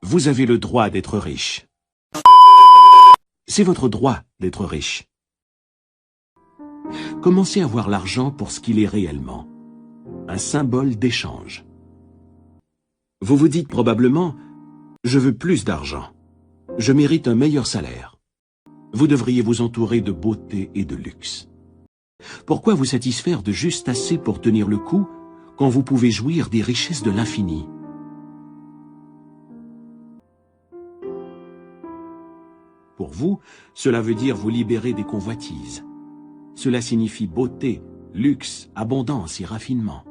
Vous avez le droit d'être riche. C'est votre droit d'être riche. Commencez à voir l'argent pour ce qu'il est réellement. Un symbole d'échange. Vous vous dites probablement, je veux plus d'argent. Je mérite un meilleur salaire. Vous devriez vous entourer de beauté et de luxe. Pourquoi vous satisfaire de juste assez pour tenir le coup quand vous pouvez jouir des richesses de l'infini? Pour vous, cela veut dire vous libérer des convoitises. Cela signifie beauté, luxe, abondance et raffinement.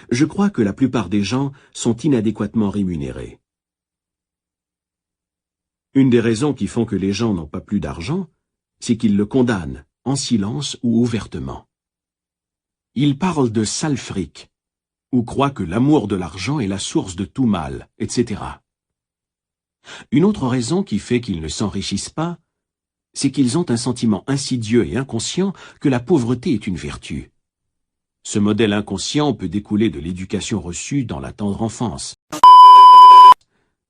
Je crois que la plupart des gens sont inadéquatement rémunérés. Une des raisons qui font que les gens n'ont pas plus d'argent, c'est qu'ils le condamnent, en silence ou ouvertement. Ils parlent de sale fric, ou croient que l'amour de l'argent est la source de tout mal, etc. Une autre raison qui fait qu'ils ne s'enrichissent pas, c'est qu'ils ont un sentiment insidieux et inconscient que la pauvreté est une vertu. Ce modèle inconscient peut découler de l'éducation reçue dans la tendre enfance,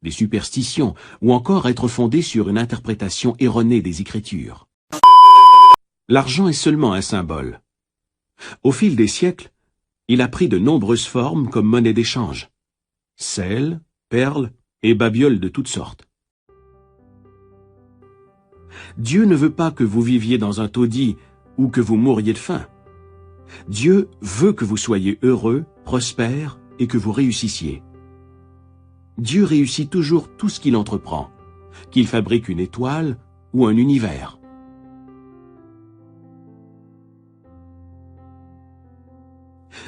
des superstitions, ou encore être fondé sur une interprétation erronée des Écritures. L'argent est seulement un symbole. Au fil des siècles, il a pris de nombreuses formes comme monnaie d'échange. Sel, perles et babioles de toutes sortes. Dieu ne veut pas que vous viviez dans un taudis ou que vous mouriez de faim. Dieu veut que vous soyez heureux, prospères et que vous réussissiez. Dieu réussit toujours tout ce qu'il entreprend, qu'il fabrique une étoile ou un univers.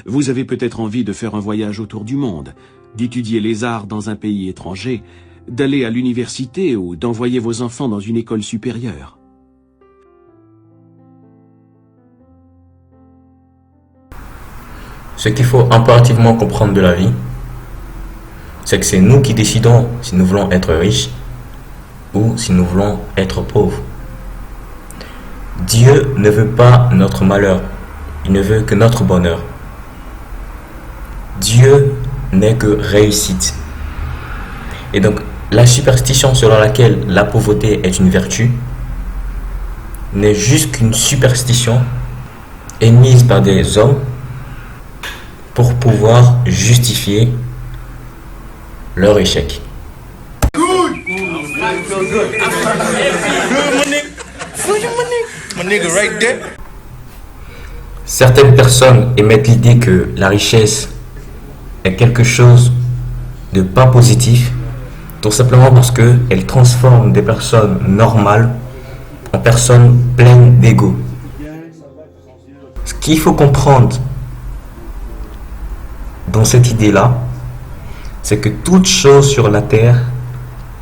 Vous avez peut-être envie de faire un voyage autour du monde, d'étudier les arts dans un pays étranger, d'aller à l'université ou d'envoyer vos enfants dans une école supérieure. Ce qu'il faut impérativement comprendre de la vie, c'est que c'est nous qui décidons si nous voulons être riches ou si nous voulons être pauvres. Dieu ne veut pas notre malheur, il ne veut que notre bonheur. Dieu n'est que réussite. Et donc, la superstition selon laquelle la pauvreté est une vertu n'est juste qu'une superstition émise par des hommes pour pouvoir justifier leur échec. Certaines personnes émettent l'idée que la richesse est quelque chose de pas positif, tout simplement parce qu'elle transforme des personnes normales en personnes pleines d'ego. Ce qu'il faut comprendre dans cette idée-là, c'est que toute chose sur la terre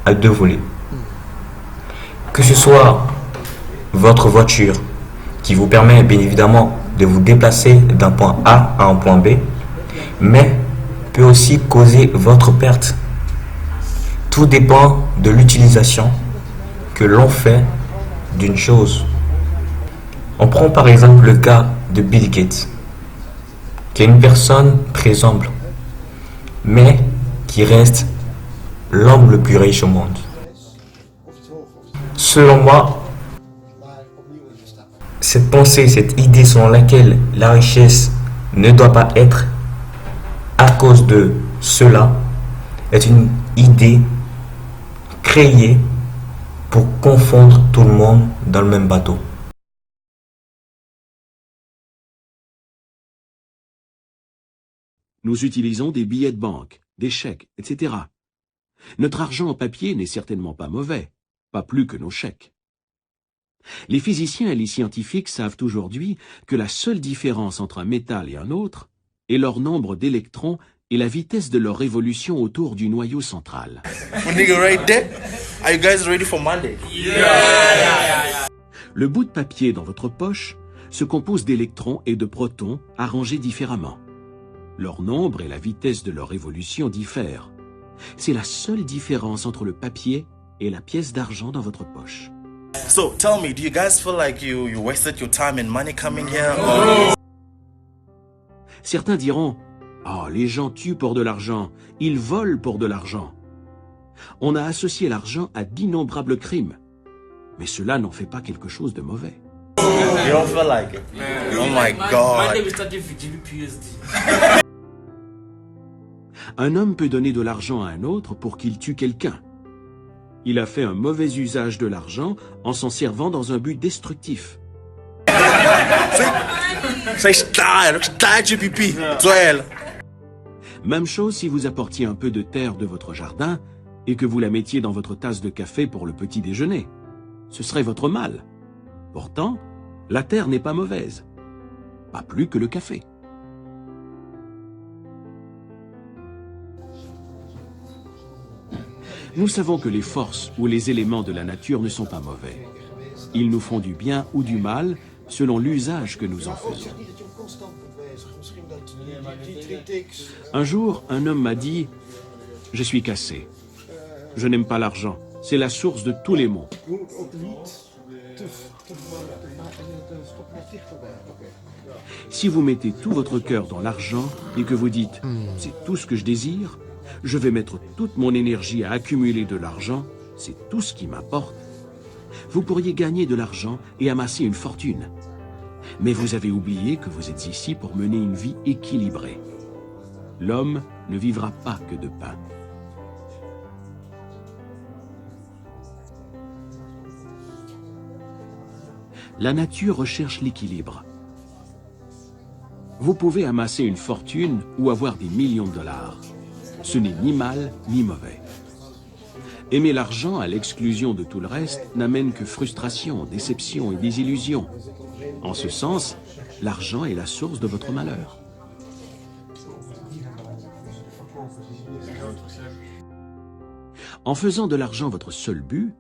a deux volets. Que ce soit votre voiture, qui vous permet bien évidemment de vous déplacer d'un point A à un point B, mais peut aussi causer votre perte. Tout dépend de l'utilisation que l'on fait d'une chose. On prend par exemple le cas de Bill Gates, qui est une personne très humble, mais qui reste l'homme le plus riche au monde. Selon moi, cette pensée, cette idée selon laquelle la richesse ne doit pas être à cause de cela, est une idée créée pour confondre tout le monde dans le même bateau. Nous utilisons des billets de banque, des chèques, etc. Notre argent en papier n'est certainement pas mauvais, pas plus que nos chèques. Les physiciens et les scientifiques savent aujourd'hui que la seule différence entre un métal et un autre est leur nombre d'électrons et la vitesse de leur révolution autour du noyau central. Le bout de papier dans votre poche se composent d'électrons et de protons arrangés différemment. Leur nombre et la vitesse de leur évolution diffèrent. C'est la seule différence entre le papier et la pièce d'argent dans votre poche. So tell me, do you guys feel like you wasted your time and money coming here? Or... Certains diront « Oh, les gens tuent pour de l'argent, ils volent pour de l'argent. » On a associé l'argent à d'innombrables crimes. Mais cela n'en fait pas quelque chose de mauvais. You don't feel like it? Oh my God. Un homme peut donner de l'argent à un autre pour qu'il tue quelqu'un. Il a fait un mauvais usage de l'argent en s'en servant dans un but destructif. Même chose si vous apportiez un peu de terre de votre jardin et que vous la mettiez dans votre tasse de café pour le petit déjeuner. Ce serait votre mal. Pourtant, la terre n'est pas mauvaise. Pas plus que le café. Nous savons que les forces ou les éléments de la nature ne sont pas mauvais. Ils nous font du bien ou du mal selon l'usage que nous en faisons. Un jour, un homme m'a dit « Je suis cassé. Je n'aime pas l'argent. C'est la source de tous les maux. » Si vous mettez tout votre cœur dans l'argent et que vous dites « C'est tout ce que je désire, je vais mettre toute mon énergie à accumuler de l'argent, c'est tout ce qui m'importe », vous pourriez gagner de l'argent et amasser une fortune. Mais vous avez oublié que vous êtes ici pour mener une vie équilibrée. L'homme ne vivra pas que de pain. La nature recherche l'équilibre. Vous pouvez amasser une fortune ou avoir des millions de dollars. Ce n'est ni mal ni mauvais. Aimer l'argent à l'exclusion de tout le reste n'amène que frustration, déception et désillusion. En ce sens, l'argent est la source de votre malheur. En faisant de l'argent votre seul but,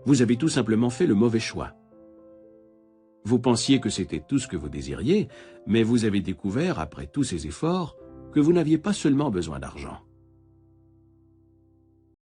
vous avez tout simplement fait le mauvais choix. Vous pensiez que c'était tout ce que vous désiriez, mais vous avez découvert, après tous ces efforts, que vous n'aviez pas seulement besoin d'argent.